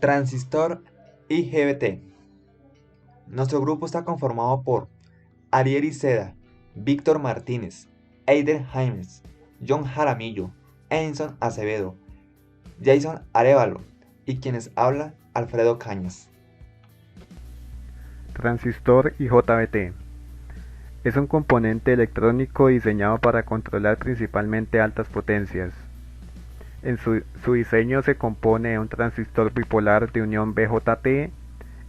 Transistor IGBT. Nuestro grupo está conformado por Ariel Iceda, Víctor Martínez, Eider Jaimes, John Jaramillo, Enson Acevedo, Jason Arevalo y quienes habla Alfredo Cañas. Transistor IGBT es un componente electrónico diseñado para controlar principalmente altas potencias. En su diseño se compone de un transistor bipolar de unión BJT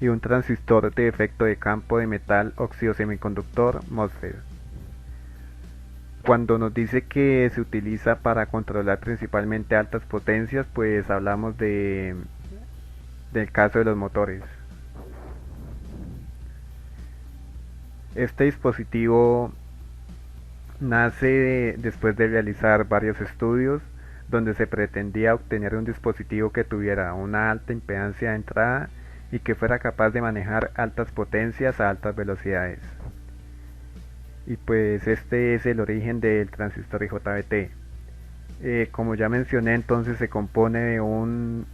y un transistor de efecto de campo de metal óxido semiconductor MOSFET. Cuando nos dice que se utiliza para controlar principalmente altas potencias, pues hablamos del caso de los motores. Este dispositivo nace después de realizar varios estudios donde se pretendía obtener un dispositivo que tuviera una alta impedancia de entrada y que fuera capaz de manejar altas potencias a altas velocidades. Y pues este es el origen del transistor IGBT. Como ya mencioné, entonces se compone de un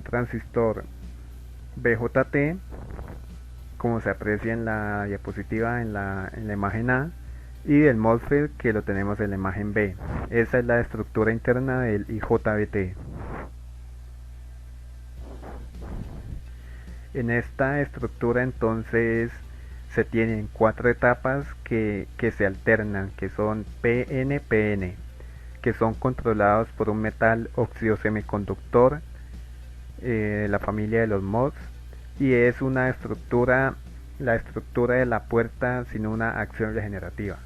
transistor BJT, como se aprecia en la diapositiva en la imagen A, y del MOSFET, que lo tenemos en la imagen B. Esa es la estructura interna del IGBT. En esta estructura entonces se tienen 4 etapas que se alternan, que son PN-PN, que son controlados por un metal óxido semiconductor, la familia de los MOS, y es una estructura, la estructura de la puerta sin una acción regenerativa.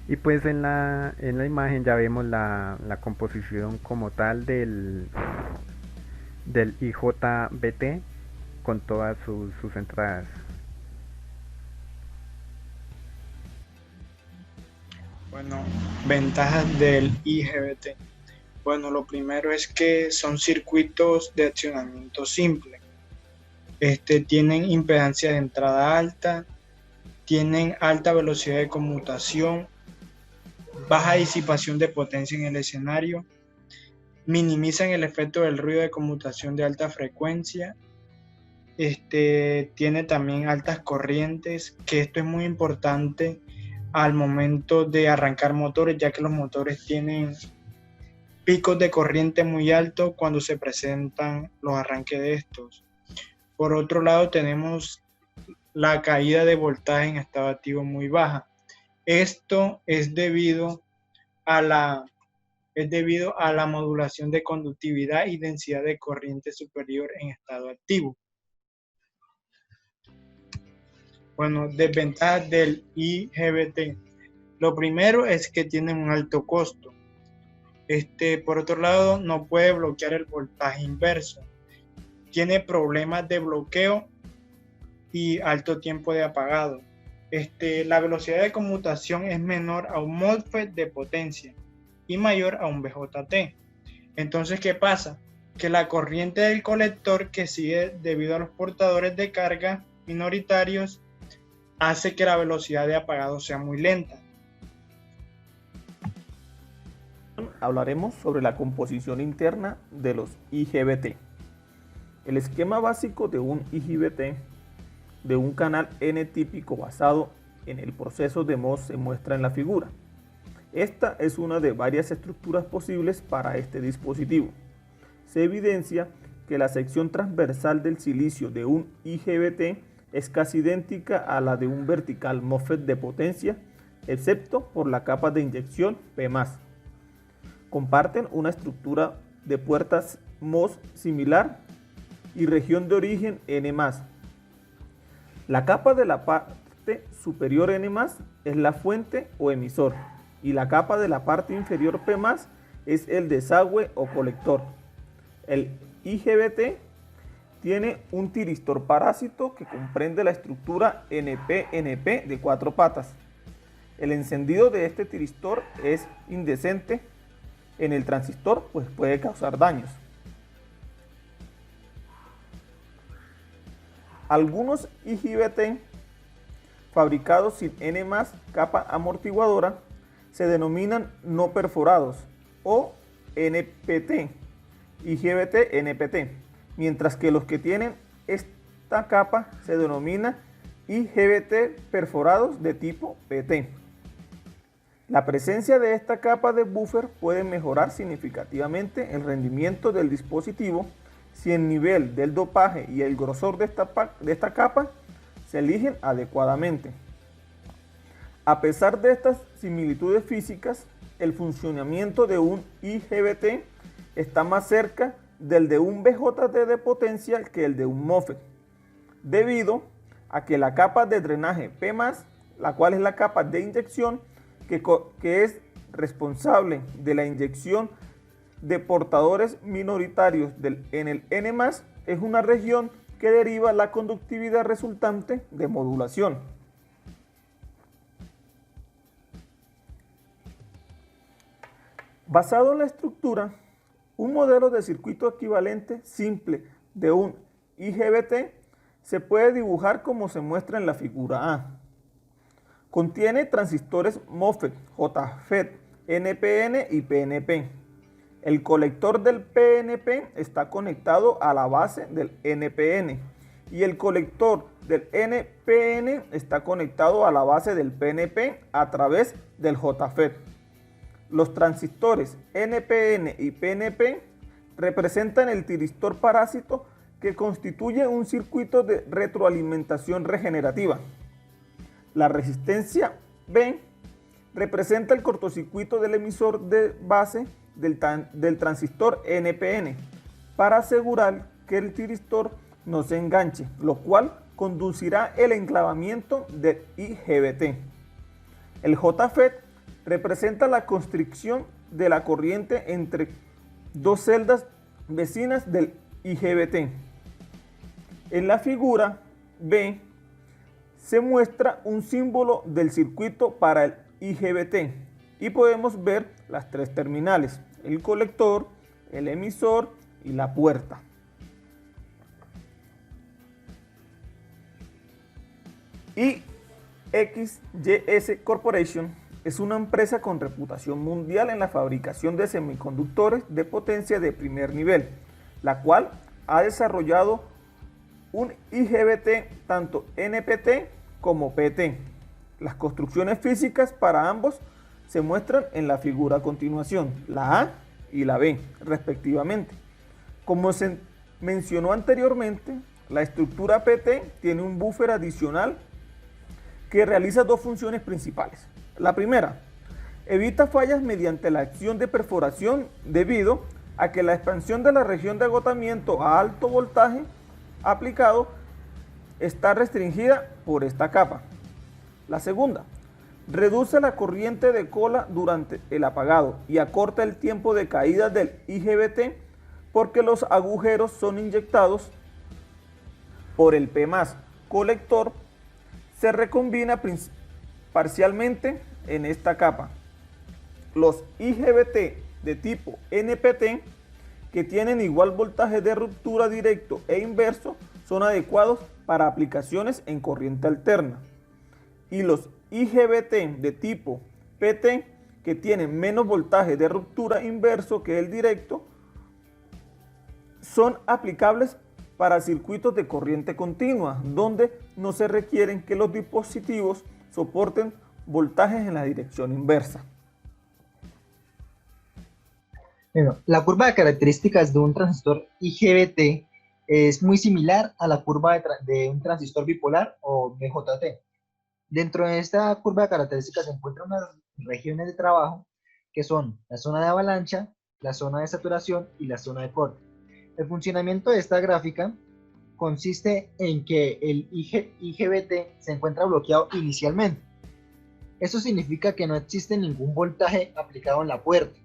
Y pues en la imagen ya vemos la composición como tal del IGBT con todas sus entradas. Bueno, ventajas del IGBT. Bueno, lo primero es que son circuitos de accionamiento simple. Tienen impedancia de entrada alta, tienen alta velocidad de conmutación, baja disipación de potencia en el escenario, minimizan el efecto del ruido de conmutación de alta frecuencia, tiene también altas corrientes, que esto es muy importante al momento de arrancar motores, ya que los motores tienen picos de corriente muy altos cuando se presentan los arranques de estos. Por otro lado, tenemos la caída de voltaje en estado activo muy baja. Esto es debido a la modulación de conductividad y densidad de corriente superior en estado activo. Bueno, desventajas del IGBT. Lo primero es que tiene un alto costo. Por otro lado, no puede bloquear el voltaje inverso. Tiene problemas de bloqueo y alto tiempo de apagado. La velocidad de conmutación es menor a un MOSFET de potencia y mayor a un BJT. Entonces, ¿qué pasa? Que la corriente del colector que sigue debido a los portadores de carga minoritarios hace que la velocidad de apagado sea muy lenta. Hablaremos sobre la composición interna de los IGBT. El esquema básico de un IGBT de un canal N típico basado en el proceso de MOS se muestra en la figura. Esta es una de varias estructuras posibles para este dispositivo. Se evidencia que la sección transversal del silicio de un IGBT es casi idéntica a la de un vertical MOSFET de potencia, excepto por la capa de inyección P+. Comparten una estructura de puertas MOS similar y región de origen N+. La capa de la parte superior N+ es la fuente o emisor y la capa de la parte inferior P+ es el desagüe o colector. El IGBT tiene un tiristor parásito que comprende la estructura NP-NP de 4 patas. El encendido de este tiristor es indecente en el transistor, pues puede causar daños. Algunos IGBT fabricados sin N+ capa amortiguadora se denominan no perforados o NPT, IGBT NPT, mientras que los que tienen esta capa se denomina IGBT perforados de tipo PT. La presencia de esta capa de buffer puede mejorar significativamente el rendimiento del dispositivo si el nivel del dopaje y el grosor de esta capa se eligen adecuadamente. A pesar de estas similitudes físicas, el funcionamiento de un IGBT está más cerca del de un BJT de potencia que el de un MOSFET, debido a que la capa de drenaje P+, la cual es la capa de inyección que es responsable de la inyección de portadores minoritarios en el N+, es una región que deriva la conductividad resultante de modulación. Basado en la estructura, un modelo de circuito equivalente simple de un IGBT se puede dibujar como se muestra en la figura A. Contiene transistores MOSFET, JFET, NPN y PNP. El colector del PNP está conectado a la base del NPN y el colector del NPN está conectado a la base del PNP a través del JFET. Los transistores NPN y PNP representan el tiristor parásito que constituye un circuito de retroalimentación regenerativa. La resistencia B representa el cortocircuito del emisor de base del transistor NPN para asegurar que el tiristor no se enganche, lo cual conducirá el enclavamiento del IGBT. El JFET representa la constricción de la corriente entre dos celdas vecinas del IGBT. En la figura B se muestra un símbolo del circuito para el IGBT y podemos ver las tres terminales, el colector, el emisor y la puerta. XYS Corporation es una empresa con reputación mundial en la fabricación de semiconductores de potencia de primer nivel, la cual ha desarrollado un IGBT tanto NPT como PT. Las construcciones físicas para ambos se muestran en la figura a continuación, la A y la B, respectivamente. Como se mencionó anteriormente, la estructura PT tiene un buffer adicional que realiza dos funciones principales. La primera, evita fallas mediante la acción de perforación debido a que la expansión de la región de agotamiento a alto voltaje aplicado está restringida por esta capa. La segunda, reduce la corriente de cola durante el apagado y acorta el tiempo de caída del IGBT porque los agujeros son inyectados por el P+ colector, se recombina parcialmente en esta capa. Los IGBT de tipo NPT que tienen igual voltaje de ruptura directo e inverso son adecuados para aplicaciones en corriente alterna. Y los IGBT de tipo PT que tienen menos voltaje de ruptura inverso que el directo son aplicables para circuitos de corriente continua, donde no se requieren que los dispositivos soporten voltajes en la dirección inversa. Bueno, la curva de características de un transistor IGBT es muy similar a la curva de un transistor bipolar o BJT. Dentro de esta curva de características se encuentran unas regiones de trabajo que son la zona de avalancha, la zona de saturación y la zona de corte. El funcionamiento de esta gráfica consiste en que el IGBT se encuentra bloqueado inicialmente. Eso significa que no existe ningún voltaje aplicado en la puerta.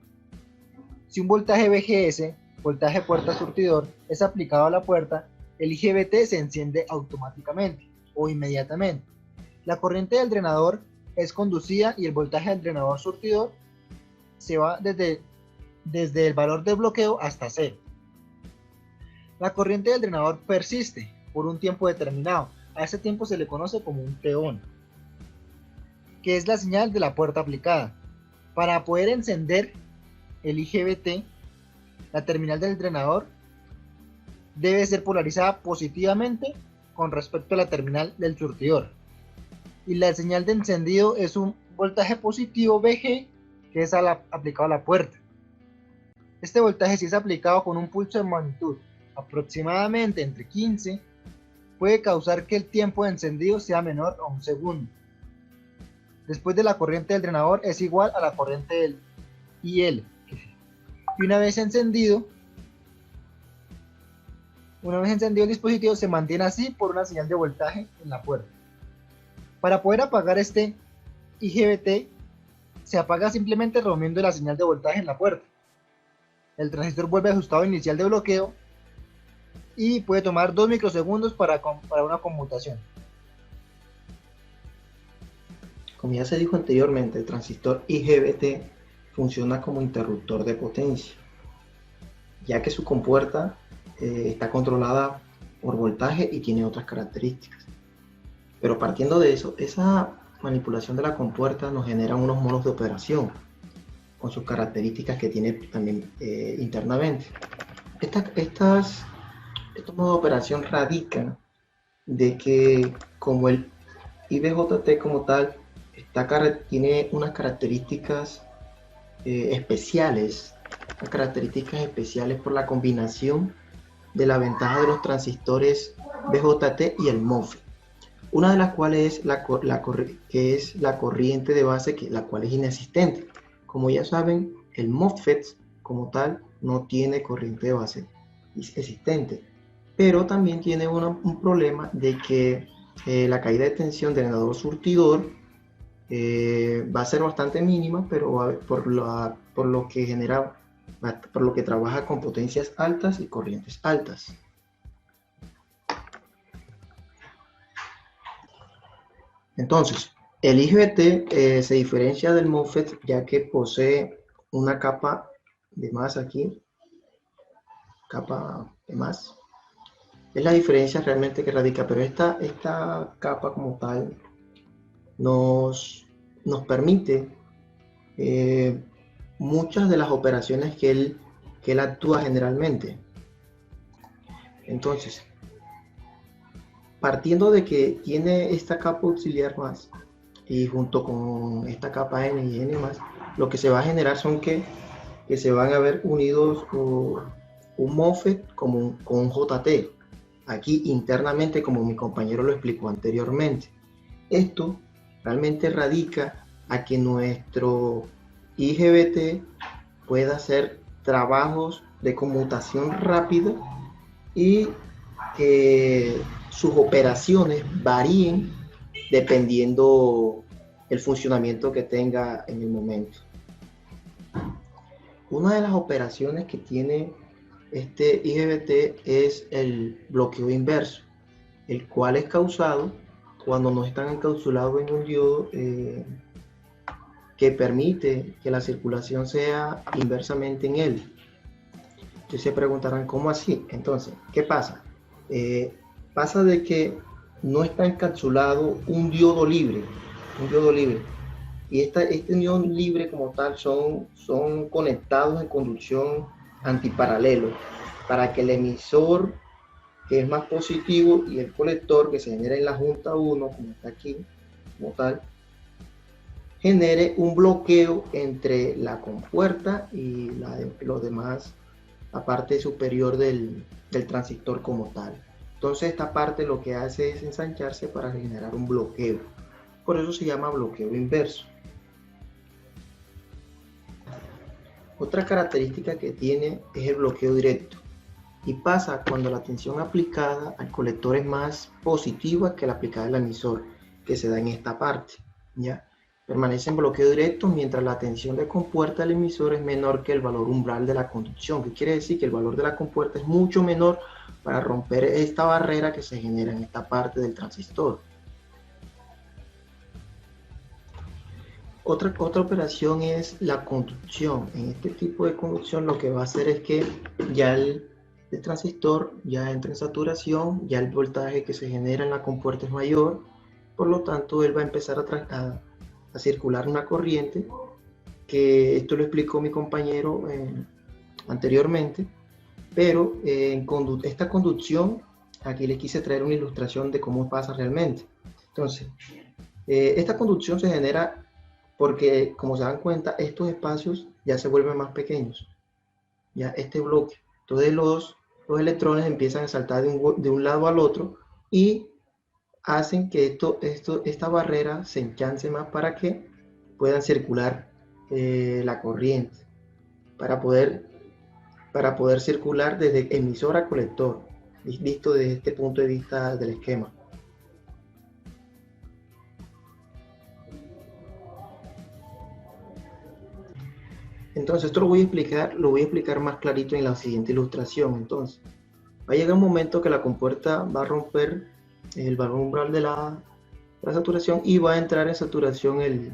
Si un voltaje VGS, voltaje puerta surtidor, es aplicado a la puerta, el IGBT se enciende automáticamente o inmediatamente. La corriente del drenador es conducida y el voltaje del drenador surtidor se va desde el valor de bloqueo hasta cero. La corriente del drenador persiste por un tiempo determinado. A ese tiempo se le conoce como un T-on, que es la señal de la puerta aplicada. Para poder encender el IGBT, La terminal del drenador debe ser polarizada positivamente con respecto a la terminal del surtidor. Y la señal de encendido es un voltaje positivo VG que es aplicado a la puerta. Este voltaje, si es aplicado con un pulso de magnitud aproximadamente entre 15, puede causar que el tiempo de encendido sea menor a 1 segundo. Después de la corriente del drenador es igual a la corriente del IL. Y una vez encendido el dispositivo se mantiene así por una señal de voltaje en la puerta. Para poder apagar este IGBT, se apaga simplemente rompiendo la señal de voltaje en la puerta. El transistor vuelve a su estado inicial de bloqueo y puede tomar 2 microsegundos para una conmutación. Como ya se dijo anteriormente, el transistor IGBT funciona como interruptor de potencia, ya que su compuerta está controlada por voltaje y tiene otras características. Pero partiendo de eso, esa manipulación de la compuerta nos genera unos modos de operación con sus características que tiene también internamente. Estos modos de operación radican de que como el IBJT como tal tiene unas características especiales por la combinación de la ventaja de los transistores BJT y el MOSFET. Una de las cuales es la corriente de base, la cual es inexistente. Como ya saben, el MOSFET como tal no tiene corriente de base existente, pero también tiene un problema de que la caída de tensión del drenador surtidor va a ser bastante mínima, pero por lo que trabaja con potencias altas y corrientes altas. Entonces, el IGBT se diferencia del MOSFET ya que posee una capa de más aquí, capa de más. Es la diferencia realmente que radica, pero esta capa como tal nos permite muchas de las operaciones que él actúa generalmente. Entonces, partiendo de que tiene esta capa auxiliar más y junto con esta capa N y N más, lo que se va a generar son que se van a ver unidos un MOSFET con un JT aquí internamente, como mi compañero lo explicó anteriormente. Esto realmente radica a que nuestro IGBT pueda hacer trabajos de conmutación rápida y que sus operaciones varíen dependiendo el funcionamiento que tenga en el momento. Una de las operaciones que tiene este IGBT es el bloqueo inverso, el cual es causado cuando no están encapsulados en un diodo que permite que la circulación sea inversamente en él. Ustedes se preguntarán, ¿cómo así? Entonces, ¿qué pasa? Pasa de que no está encapsulado un diodo libre. Y este diodo libre como tal son conectados en conducción antiparalelo para que el emisor, que es más positivo, y el colector que se genera en la junta 1, como está aquí, como tal, genere un bloqueo entre la compuerta y los demás, la parte superior del transistor como tal. Entonces esta parte lo que hace es ensancharse para generar un bloqueo. Por eso se llama bloqueo inverso. Otra característica que tiene es el bloqueo directo. Y pasa cuando la tensión aplicada al colector es más positiva que la aplicada al emisor, que se da en esta parte, ¿ya? Permanece en bloqueo directo mientras la tensión de compuerta del emisor es menor que el valor umbral de la conducción, que quiere decir que el valor de la compuerta es mucho menor para romper esta barrera que se genera en esta parte del transistor. Otra operación es la conducción. En este tipo de conducción lo que va a hacer es que ya el transistor ya entra en saturación, ya el voltaje que se genera en la compuerta es mayor, por lo tanto él va a empezar a circular una corriente, que esto lo explicó mi compañero anteriormente, pero esta conducción, aquí les quise traer una ilustración de cómo pasa realmente. Entonces, esta conducción se genera porque, como se dan cuenta, estos espacios ya se vuelven más pequeños, ya este bloque. Entonces los electrones empiezan a saltar de un lado al otro y hacen que esta barrera se ensanche más para que puedan circular la corriente, para poder circular desde emisor a colector, visto desde este punto de vista del esquema. Entonces esto lo voy a explicar más clarito en la siguiente ilustración. Entonces, va a llegar un momento que la compuerta va a romper el valor umbral de la saturación y va a entrar en saturación el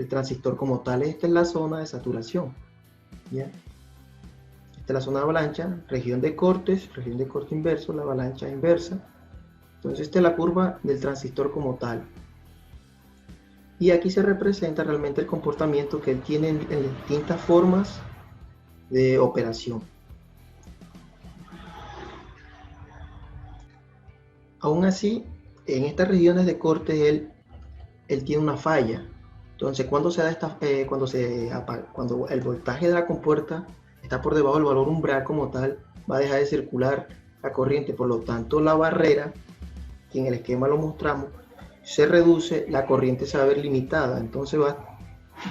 transistor como tal. Esta es la zona de saturación, ¿ya? Esta es la zona de avalancha, región de corte inverso, la avalancha inversa. Entonces esta es la curva del transistor como tal. Y aquí se representa realmente el comportamiento que él tiene en distintas formas de operación. Aún así, en estas regiones de corte él tiene una falla. Entonces, cuando el voltaje de la compuerta está por debajo del valor umbral como tal, va a dejar de circular la corriente. Por lo tanto, la barrera, que en el esquema lo mostramos, se reduce, la corriente se va a ver limitada. Entonces va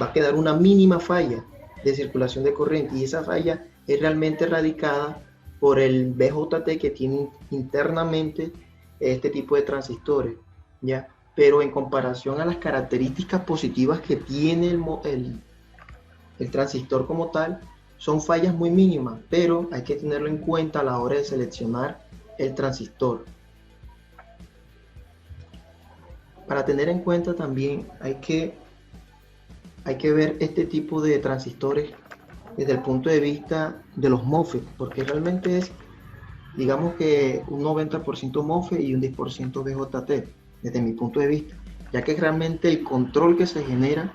a quedar una mínima falla de circulación de corriente, y esa falla es realmente radicada por el BJT que tiene internamente este tipo de transistores, ¿ya? Pero en comparación a las características positivas que tiene el transistor como tal, son fallas muy mínimas, pero hay que tenerlo en cuenta a la hora de seleccionar el transistor. Para tener en cuenta también hay que ver este tipo de transistores desde el punto de vista de los MOSFET, porque realmente es, digamos que un 90% MOSFET y un 10% BJT, desde mi punto de vista, ya que realmente el control que se genera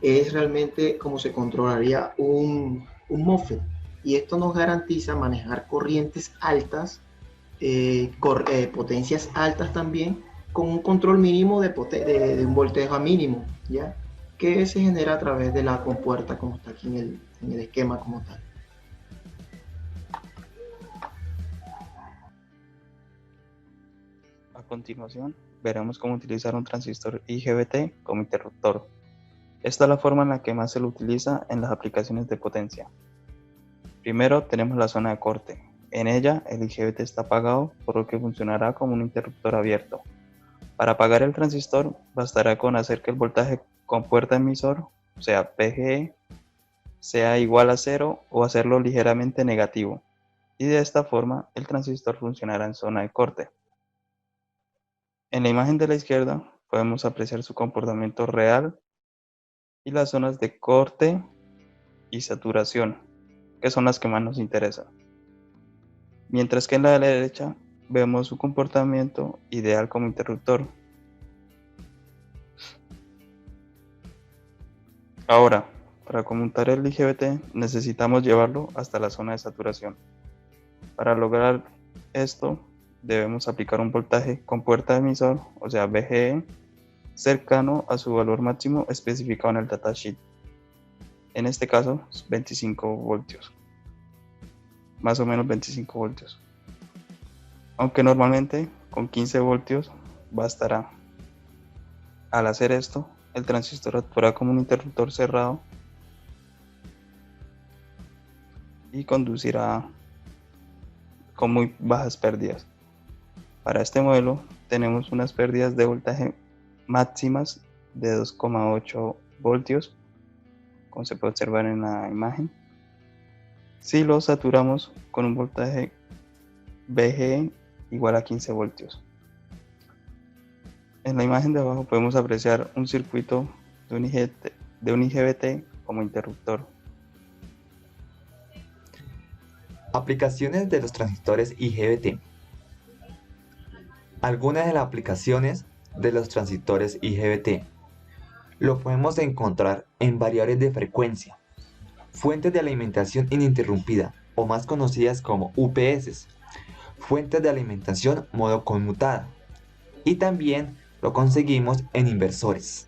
es realmente como se controlaría un MOSFET, y esto nos garantiza manejar corrientes altas, potencias altas también, con un control mínimo de un voltaje mínimo, ¿ya? Que se genera a través de la compuerta, como está aquí en el esquema como tal. A continuación, veremos cómo utilizar un transistor IGBT como interruptor. Esta es la forma en la que más se lo utiliza en las aplicaciones de potencia. Primero tenemos la zona de corte. En ella el IGBT está apagado, por lo que funcionará como un interruptor abierto. Para apagar el transistor bastará con hacer que el voltaje con puerta emisor, o sea VGE, sea igual a 0 o hacerlo ligeramente negativo, y de esta forma el transistor funcionará en zona de corte. En la imagen de la izquierda podemos apreciar su comportamiento real y las zonas de corte y saturación, que son las que más nos interesan. Mientras que en la de la derecha vemos su comportamiento ideal como interruptor. Ahora, para conmutar el IGBT necesitamos llevarlo hasta la zona de saturación. Para lograr esto debemos aplicar un voltaje con puerta emisor, o sea VGE, cercano a su valor máximo especificado en el datasheet. En este caso 25 voltios, más o menos 25 voltios. Aunque normalmente con 15 voltios bastará. Al hacer esto, el transistor actuará como un interruptor cerrado y conducirá con muy bajas pérdidas. Para este modelo tenemos unas pérdidas de voltaje máximas de 2,8 voltios, como se puede observar en la imagen, si lo saturamos con un voltaje VGE igual a 15 voltios. En la imagen de abajo podemos apreciar un circuito de un IGBT como interruptor. Aplicaciones de los transistores IGBT. Algunas de las aplicaciones de los transistores IGBT lo podemos encontrar en variables de frecuencia, fuentes de alimentación ininterrumpida, o más conocidas como UPS, fuentes de alimentación modo conmutada, y también lo conseguimos en inversores.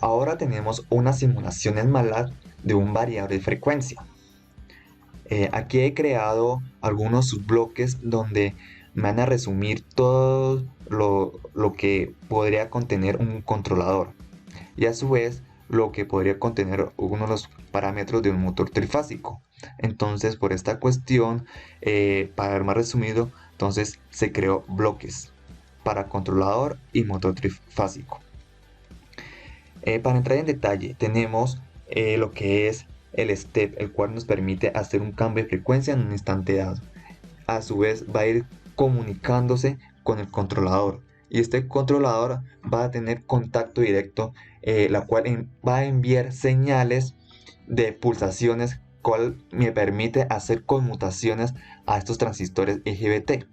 Ahora tenemos una simulación en MATLAB de un variador de frecuencia. Aquí he creado algunos subbloques donde me van a resumir todo lo que podría contener un controlador, y a su vez lo que podría contener uno de los parámetros de un motor trifásico. Entonces, por esta cuestión, para ver más resumido, entonces se creó bloques para controlador y motor trifásico. Para entrar en detalle, tenemos lo que es el step, el cual nos permite hacer un cambio de frecuencia en un instante dado. A su vez va a ir comunicándose con el controlador, y este controlador va a tener contacto directo, la cual va a enviar señales de pulsaciones, cual me permite hacer conmutaciones a estos transistores IGBT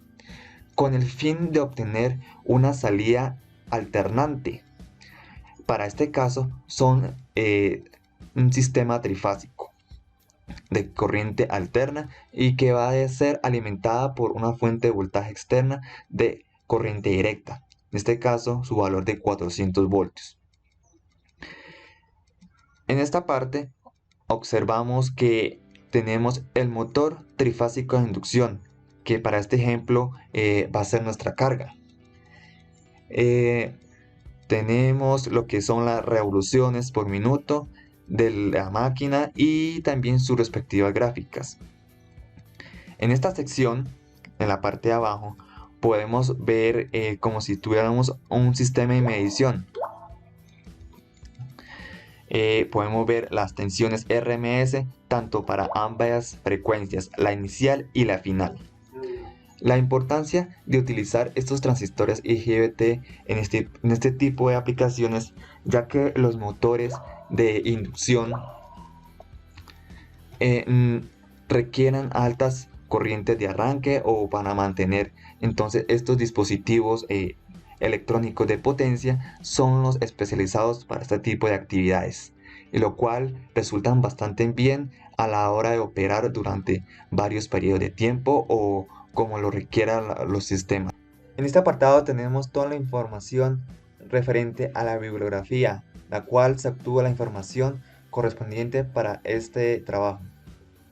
con el fin de obtener una salida alternante. Para este caso son un sistema trifásico de corriente alterna y que va a ser alimentada por una fuente de voltaje externa de corriente directa, en este caso su valor de 400 voltios. En esta parte observamos que tenemos el motor trifásico de inducción, que para este ejemplo va a ser nuestra carga. Tenemos lo que son las revoluciones por minuto de la máquina y también sus respectivas gráficas. En esta sección, en la parte de abajo, podemos ver como si tuviéramos un sistema de medición. Podemos ver las tensiones RMS tanto para ambas frecuencias, la inicial y la final. La importancia de utilizar estos transistores IGBT en este tipo de aplicaciones, ya que los motores de inducción requieren altas corrientes de arranque o van a mantener. Entonces estos dispositivos electrónicos de potencia son los especializados para este tipo de actividades, y lo cual resultan bastante bien a la hora de operar durante varios periodos de tiempo o como lo requieran los sistemas. En este apartado tenemos toda la información referente a la bibliografía, la cual se obtuvo la información correspondiente para este trabajo.